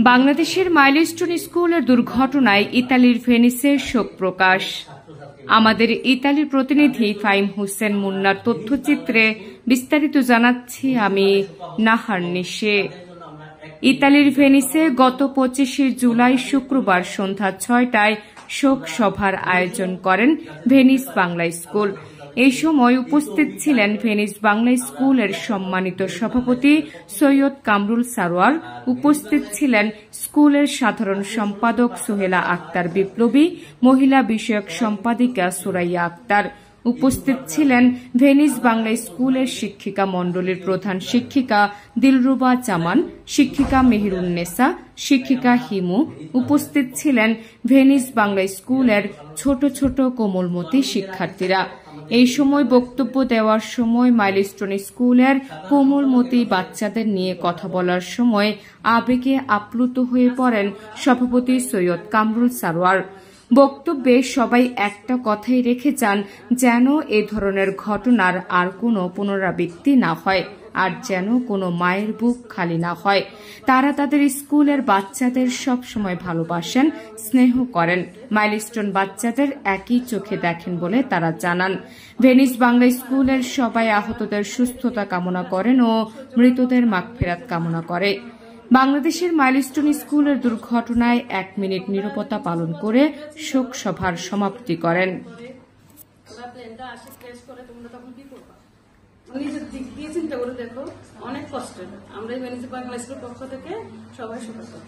বাংলাদেশের মাইলস্টোন স্কুলের দুর্ঘটনায় ইতালির ভেনিসে শোক প্রকাশ। আমাদের ইতালির প্রতিনিধি ফাহিম হোসেন মুন্নার তথ্যচিত্রে বিস্তারিত জানাচ্ছি আমি নাহার নিশে। ইতালির ভেনিসে গত 25 জুলাই শুক্রবার সন্ধ্যা 6টায় শোক সভার আয়োজন করেন ভেনিস বাংলা স্কুল। এই সময় উপস্থিত ছিলেন ভেনিস বাংলা স্কুলের সম্মানিত সভাপতি সৈয়দ কামরুল সারোয়ার, উপস্থিত ছিলেন স্কুলের সাধারণ সম্পাদক সোহেলা আক্তার বিপ্লবী, মহিলা বিষয়ক সম্পাদিকা সুরাইয়া আক্তার, উপস্থিত ছিলেন ভেনিস বাংলা স্কুলের শিক্ষিকা মণ্ডলীর প্রধান শিক্ষিকা দিলরুবা জামান, শিক্ষিকা মেহেরুন্নেসা, শিক্ষিকা হিমু, উপস্থিত ছিলেন ভেনিস বাংলা স্কুলের ছোট ছোট কোমলমতি শিক্ষার্থীরা। এই সময় বক্তব্য দেওয়ার সময় মাইলস্টোন স্কুলের কোমলমতি বাচ্চাদের নিয়ে কথা বলার সময় আবেগে আপ্লুত হয়ে পড়েন সভাপতি সৈয়দ কামরুল সারোয়ার। বক্তব্যে সবাই একটা কথাই রেখে যান, যেন এ ধরনের ঘটনার আর কোনো পুনরাবৃত্তি না হয়, আর যেন কোনো মায়ের বুক খালি না হয়। তারা তাদের স্কুলের বাচ্চাদের সব সময় ভালোবাসেন, স্নেহ করেন, মাইলস্টোন বাচ্চাদের একই চোখে দেখেন বলে তারা জানান। ভেনিস বাংলা স্কুলের সবাই আহতদের সুস্থতা কামনা করেন ও মৃতদের মাগফিরাত কামনা করে। বাংলাদেশের মাইলস্টোন স্কুলের দুর্ঘটনায় 1 মিনিট নীরবতা পালন করে শোক সভার সমাপ্তি করেন। নিজের দিক দিয়ে চিন্তা করে দেখো, অনেক কষ্ট। আমরা ভেনিস বাংলা স্কুলের পক্ষ থেকে সবাই শুভেচ্ছা।